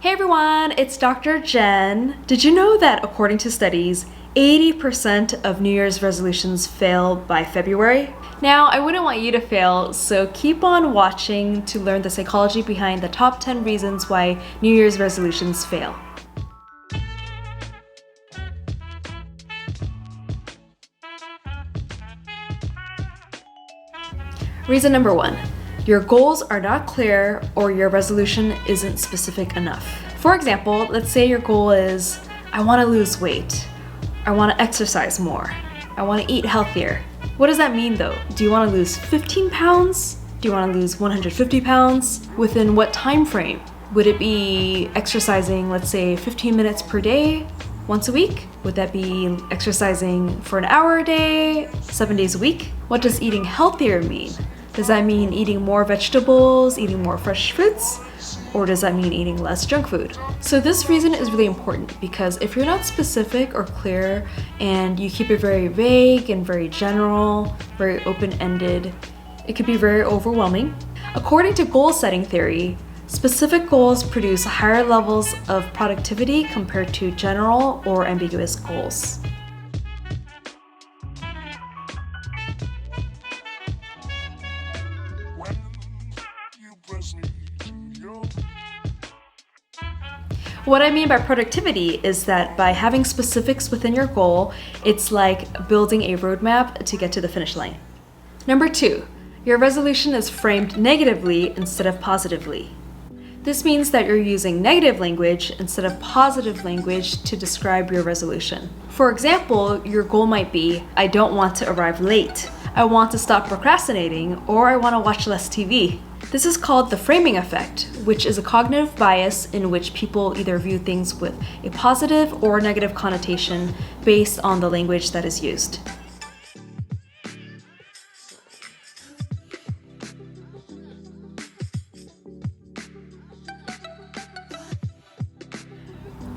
Hey everyone, it's Dr. Jen. Did you know that according to studies, 80% of New Year's resolutions fail by February? Now, I wouldn't want you to fail, so keep on watching to learn the psychology behind the top 10 reasons why New Year's resolutions fail. Reason number 1. Your goals are not clear or your resolution isn't specific enough. For example, let's say your goal is, I want to lose weight. I want to exercise more. I want to eat healthier. What does that mean though? Do you want to lose 15 pounds? Do you want to lose 150 pounds? Within what time frame? Would it be exercising, let's say 15 minutes per day, once a week? Would that be exercising for an hour a day, 7 days a week? What does eating healthier mean? Does that mean eating more vegetables, eating more fresh fruits? Or does that mean eating less junk food? So this reason is really important because if you're not specific or clear and you keep it very vague and very general, very open-ended, it could be very overwhelming. According to goal setting theory, specific goals produce higher levels of productivity compared to general or ambiguous goals. What I mean by productivity is that by having specifics within your goal, it's like building a roadmap to get to the finish line. Number 2, your resolution is framed negatively instead of positively. This means that you're using negative language instead of positive language to describe your resolution. For example, your goal might be, I don't want to arrive late, I want to stop procrastinating, or I want to watch less TV. This is called the framing effect, which is a cognitive bias in which people either view things with a positive or negative connotation based on the language that is used.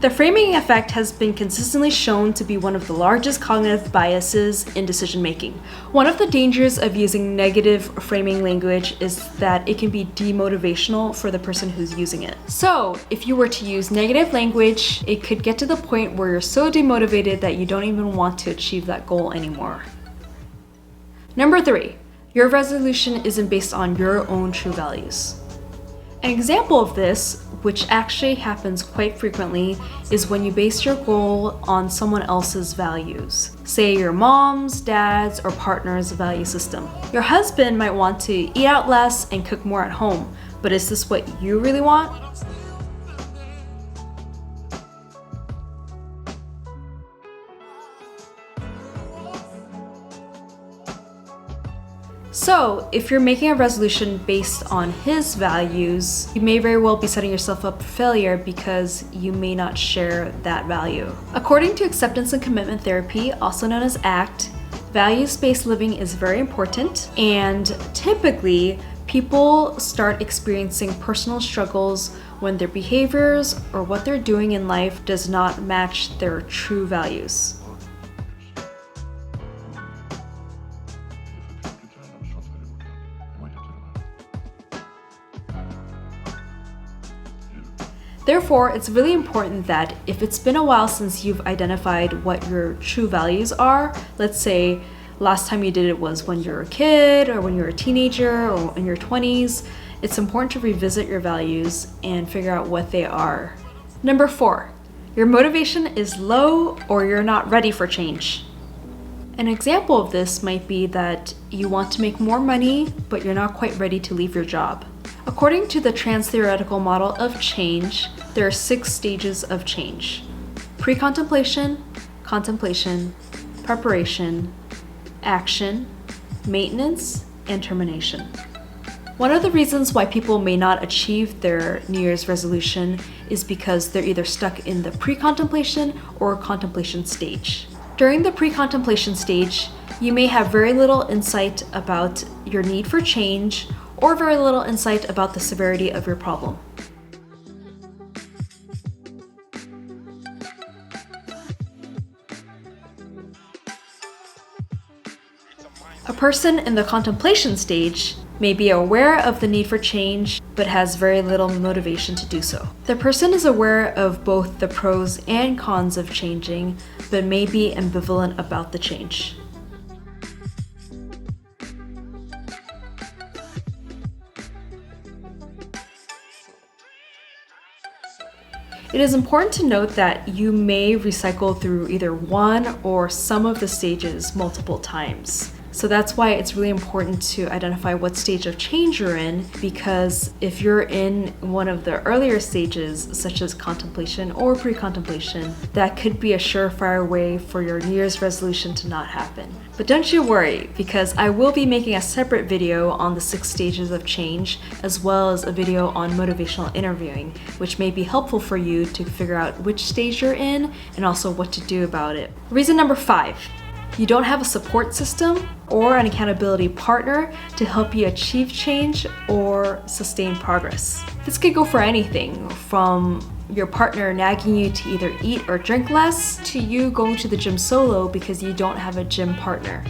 The framing effect has been consistently shown to be one of the largest cognitive biases in decision making. One of the dangers of using negative framing language is that it can be demotivational for the person who's using it. So, if you were to use negative language, it could get to the point where you're so demotivated that you don't even want to achieve that goal anymore. Number 3, your resolution isn't based on your own true values. An example of this, which actually happens quite frequently, is when you base your goal on someone else's values. Say your mom's, dad's, or partner's value system. Your husband might want to eat out less and cook more at home, but is this what you really want? So, if you're making a resolution based on his values, you may very well be setting yourself up for failure because you may not share that value. According to acceptance and commitment therapy, also known as ACT, values-based living is very important, and typically, people start experiencing personal struggles when their behaviors or what they're doing in life does not match their true values. Therefore, it's really important that if it's been a while since you've identified what your true values are, let's say last time you did it was when you were a kid or when you were a teenager or in your 20s, it's important to revisit your values and figure out what they are. Number 4, your motivation is low or you're not ready for change. An example of this might be that you want to make more money, but you're not quite ready to leave your job. According to the trans-theoretical model of change, there are 6 stages of change: pre-contemplation, contemplation, preparation, action, maintenance, and termination. One of the reasons why people may not achieve their New Year's resolution is because they're either stuck in the pre-contemplation or contemplation stage. During the pre-contemplation stage, you may have very little insight about your need for change or very little insight about the severity of your problem. A person in the contemplation stage may be aware of the need for change, but has very little motivation to do so. The person is aware of both the pros and cons of changing, but may be ambivalent about the change. It is important to note that you may recycle through either one or some of the stages multiple times. So that's why it's really important to identify what stage of change you're in, because if you're in one of the earlier stages, such as contemplation or pre-contemplation, that could be a surefire way for your New Year's resolution to not happen. But don't you worry, because I will be making a separate video on the 6 stages of change, as well as a video on motivational interviewing, which may be helpful for you to figure out which stage you're in and also what to do about it. Reason number 5. You don't have a support system or an accountability partner to help you achieve change or sustain progress. This could go for anything from your partner nagging you to either eat or drink less, to you going to the gym solo because you don't have a gym partner.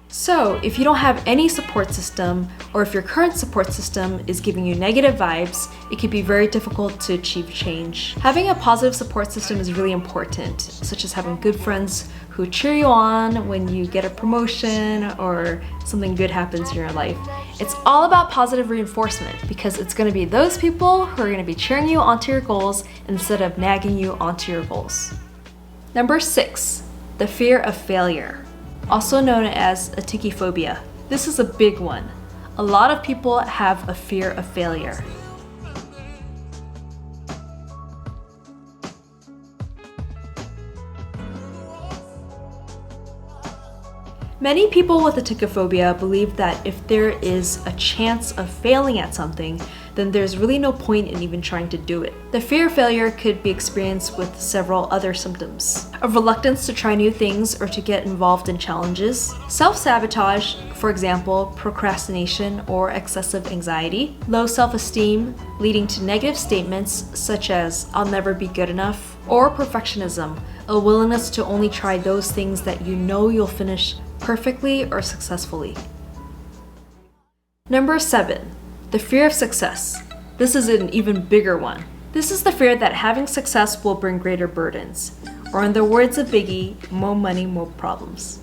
So, if you don't have any support system, or if your current support system is giving you negative vibes, it can be very difficult to achieve change. Having a positive support system is really important, such as having good friends who cheer you on when you get a promotion or something good happens in your life. It's all about positive reinforcement, because it's going to be those people who are going to be cheering you onto your goals instead of nagging you onto your goals. Number 6, the fear of failure, also known as atikiphobia. This is a big one. A lot of people have a fear of failure. Many people with atikiphobia believe that if there is a chance of failing at something, then there's really no point in even trying to do it. The fear of failure could be experienced with several other symptoms: a reluctance to try new things or to get involved in challenges, self-sabotage, for example, procrastination or excessive anxiety, low self-esteem, leading to negative statements such as "I'll never be good enough," or perfectionism, a willingness to only try those things that you know you'll finish perfectly or successfully. Number 7, the fear of success. This is an even bigger one. This is the fear that having success will bring greater burdens, or in the words of Biggie, more money, more problems.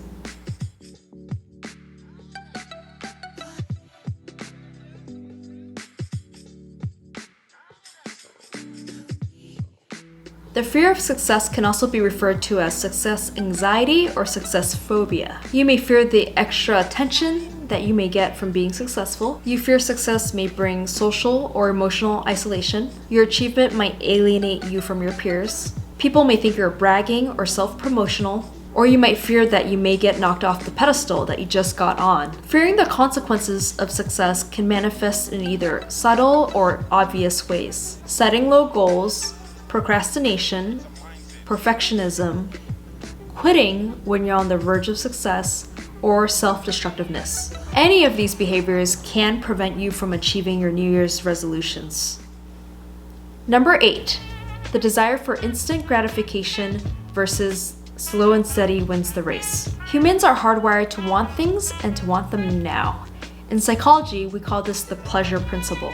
The fear of success can also be referred to as success anxiety or success phobia. You may fear the extra attention that you may get from being successful. You fear success may bring social or emotional isolation. Your achievement might alienate you from your peers. People may think you're bragging or self-promotional. Or you might fear that you may get knocked off the pedestal that you just got on. Fearing the consequences of success can manifest in either subtle or obvious ways. Setting low goals, procrastination, perfectionism, quitting when you're on the verge of success, or self-destructiveness. Any of these behaviors can prevent you from achieving your New Year's resolutions. Number 8, the desire for instant gratification versus slow and steady wins the race. Humans are hardwired to want things and to want them now. In psychology, we call this the pleasure principle.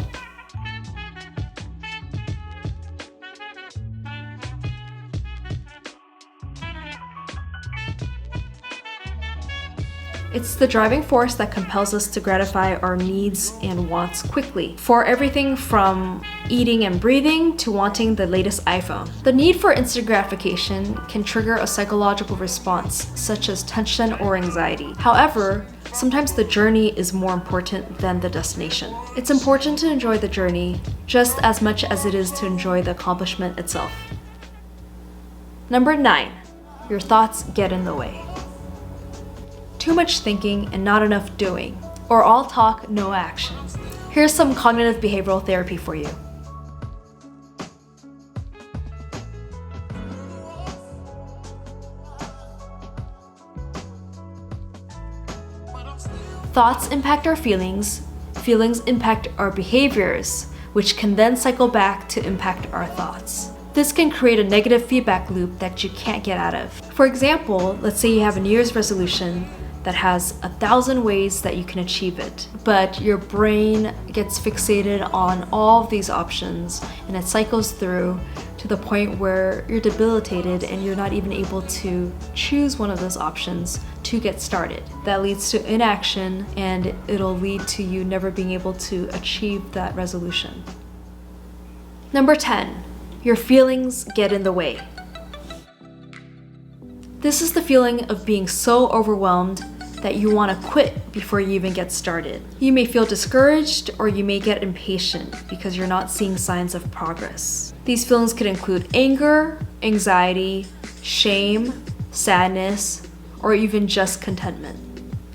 It's the driving force that compels us to gratify our needs and wants quickly, for everything from eating and breathing to wanting the latest iPhone. The need for instant gratification can trigger a psychological response, such as tension or anxiety. However, sometimes the journey is more important than the destination. It's important to enjoy the journey just as much as it is to enjoy the accomplishment itself. Number 9, your thoughts get in the way. Too much thinking and not enough doing, or all talk, no action. Here's some cognitive behavioral therapy for you. Thoughts impact our feelings, feelings impact our behaviors, which can then cycle back to impact our thoughts. This can create a negative feedback loop that you can't get out of. For example, let's say you have a New Year's resolution that has 1,000 ways that you can achieve it, but your brain gets fixated on all of these options and it cycles through to the point where you're debilitated and you're not even able to choose one of those options to get started. That leads to inaction and it'll lead to you never being able to achieve that resolution. Number 10, your feelings get in the way. This is the feeling of being so overwhelmed that you want to quit before you even get started. You may feel discouraged or you may get impatient because you're not seeing signs of progress. These feelings could include anger, anxiety, shame, sadness, or even just contentment.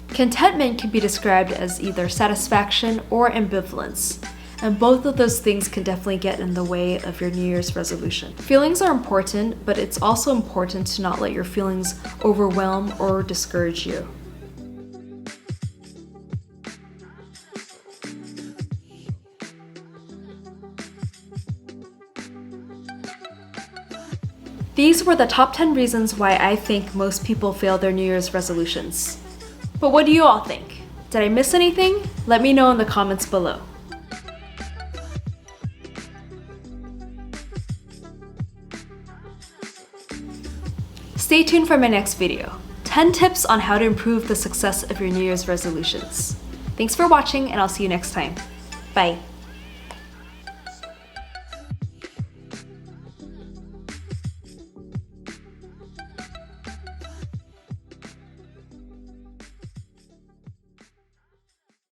Contentment can be described as either satisfaction or ambivalence, and both of those things can definitely get in the way of your New Year's resolution. Feelings are important, but it's also important to not let your feelings overwhelm or discourage you. These were the top 10 reasons why I think most people fail their New Year's resolutions. But what do you all think? Did I miss anything? Let me know in the comments below. Stay tuned for my next video, 10 tips on how to improve the success of your New Year's resolutions. Thanks for watching and I'll see you next time. Bye.